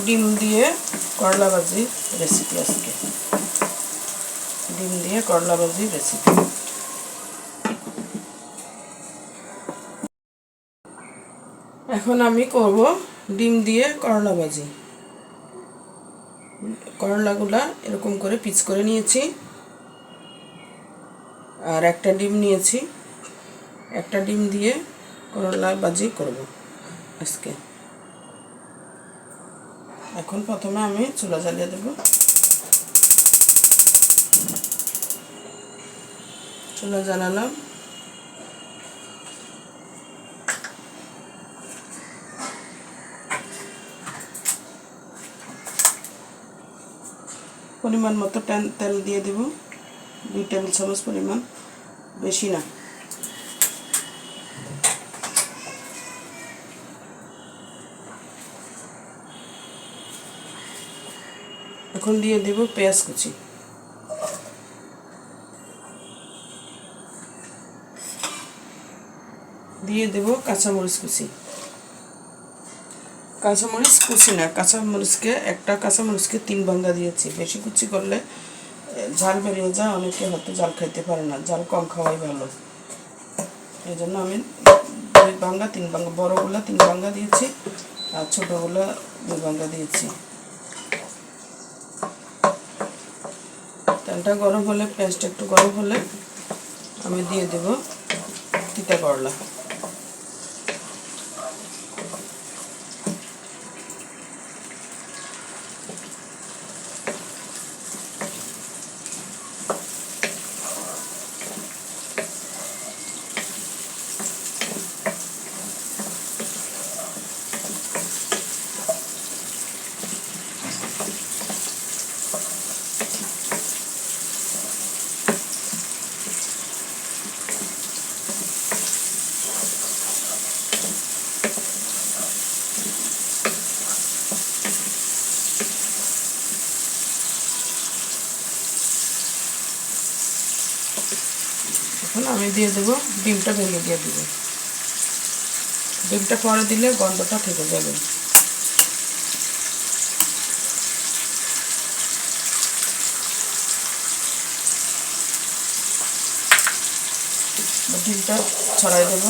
ডিম দিয়ে করলা ভাজি রেসিপি আজকে। ডিম দিয়ে করলা ভাজি রেসিপি। এখন আমি করব ডিম দিয়ে করলা ভাজি। করলাগুলা এরকম করে পিস করে নিয়েছি, আর একটা ডিম নিয়েছি। একটা ডিম দিয়ে করলা ভাজি করব আজকে। এখন প্রথমে আমি চুলা জ্বালিয়ে দেব। চুলা জ্বালালাম। পরিমাণ মতো তেল দিয়ে দেব, 2 টেবিল চামচ পরিমাণ, বেশি না। এখন দিয়ে দেব পেঁয়াজ কুচি, দিয়ে দেব কাঁচামরিচ কুচি। কাঁচামরিচ কুচি না, একটা কাঁচামরিচকে 3 ভাঙা দিয়েছি। বেশি কুচি করলে ঝাল বেরিয়ে যায়, অনেকে হয়তো ঝাল খাইতে পারে না, ঝাল কম খাওয়াই ভালো। এই জন্য আমি 2 ভাঙা 3 ভাঙা, বড়গুলো 3 ভাঙা দিয়েছি আর ছোটোগুলো 2 ভাঙা দিয়েছি। তেলটা গরম হলে, পেঁয়াজটা একটু গরম হলে আমি দিয়ে দেব তিতা করলা। এখন আমি দিয়ে দেব ডিমটা, ভেঙে দিয়ে দেব। ডিমটা পরে দিলে গন্ধটা থেকে যাবে। ডিমটা ছড়াই দেব।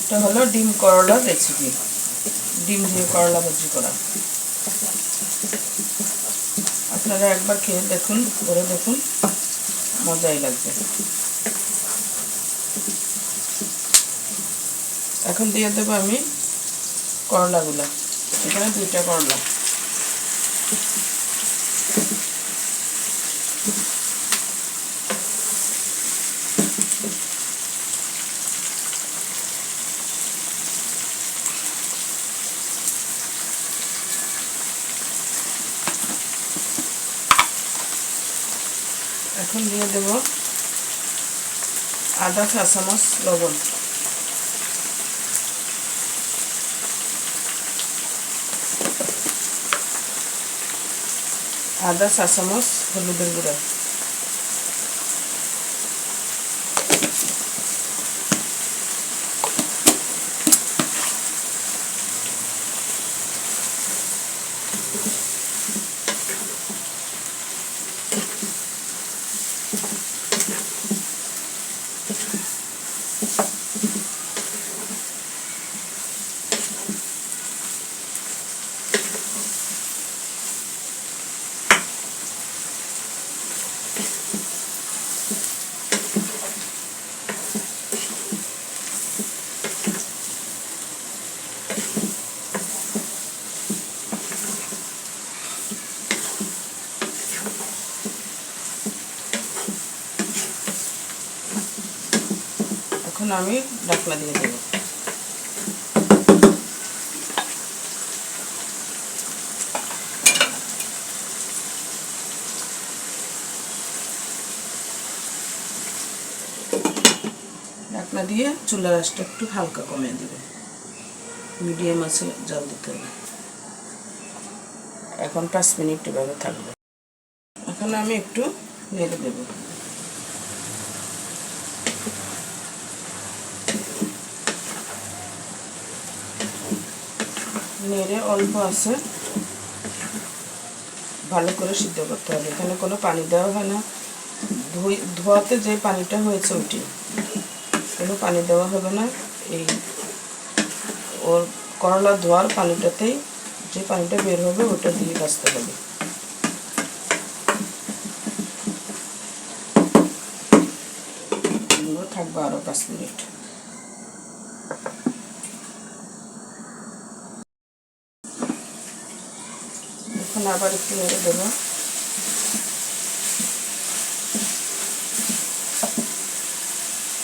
এটা হলো ডিম করলার রেসিপি, ডিম দিয়ে করলা ভাজি করা। আপনারা একবার খেয়ে দেখুন, করে দেখুন, মজাই লাগবে। এখন দিয়ে দেবো আমি করলাগুলা। এখানে 2টা করলা। এখন দিয়ে দেব আধা চা চামচ লবণ, আধা চা চামচ হলুদের গুঁড়া, এখন আমি ঢাকনা দিয়ে দেব। ঢাকনা দিয়ে চুলার আঁচটা একটু হালকা কমিয়ে দেব, মিডিয়াম আছে জাল দিতে হবে। এখন 5 মিনিট এভাবে থাকবে। এখন আমি একটু নেড়ে দেব। নেড়ে অল্প আছে ভালো করে সিদ্ধ করতে হবে। এখানে কোনো পানি দেওয়া হয় না, ধোয়াতে যে পানিটা হয়েছে ওইটি, কোনো পানি দেওয়া হবে না। এই ওর করলা ধোয়ার পানিটাতেই যে পানিটা বের হবে ওটা দিয়ে ভাজতে হবে। থাকবে আরও 5 মিনিট। এখন আবার একটু নেড়ে দেবো।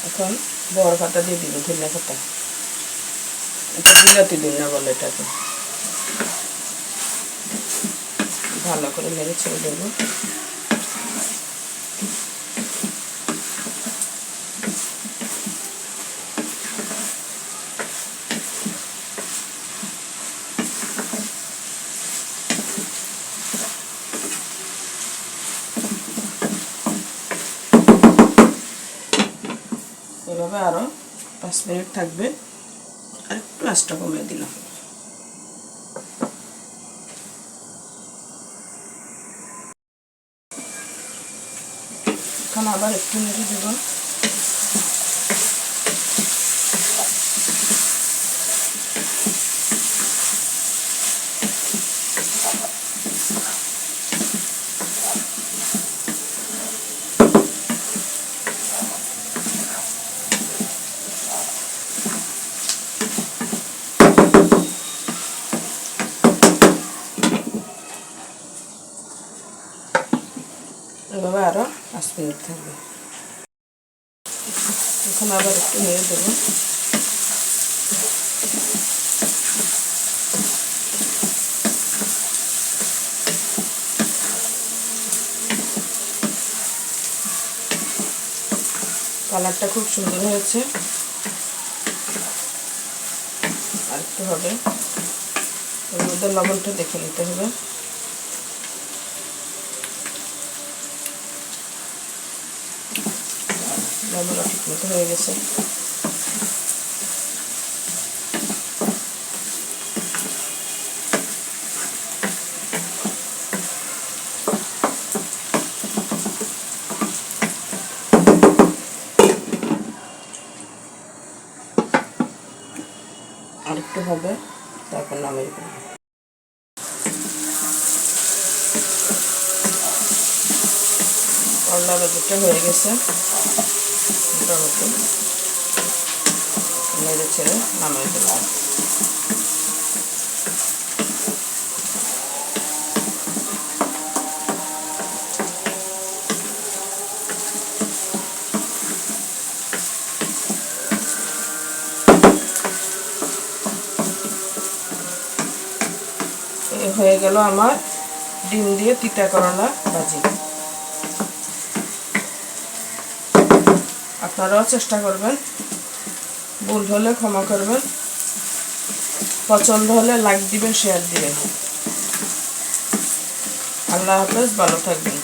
এখন বড় পাতা দিয়ে দিব, ধনিয়া পাতা, এটা বিলাতি ধনিয়া বলে এটাকে। ভালো করে নেড়ে ছেড়ে দেবো। এভাবে আরও 5 মিনিট থাকবে। আর একটু আঁচটা কমিয়ে দিলাম। এখন আবার একটু নেড়ে দেব। এভাবে আরও 5 মিনিট থাকবে। এখন আবার একটু নেড়ে দেবো। কালারটা খুব সুন্দর হয়েছে। আর একটু হবে, এর মধ্যে লবণটা দেখে নিতে হবে। লবণটা ঠিক মতো হয়ে গেছে। আরেকটু হবে, তারপর নামিয়ে দেবো। করলা ভাজিটা হয়ে গেছে মোটামুটি, নেড়ে ছেড়ে নামিয়ে দেবো। হয়ে গেল আমার ডিম দিয়ে তিতা করলা ভাজি। আপনারাও চেষ্টা করবেন, ভুল হলে ক্ষমা করবেন, পছন্দ হলে লাইক দিবেন, শেয়ার দিবেন। আল্লাহ হাফেজ, ভালো থাকবেন।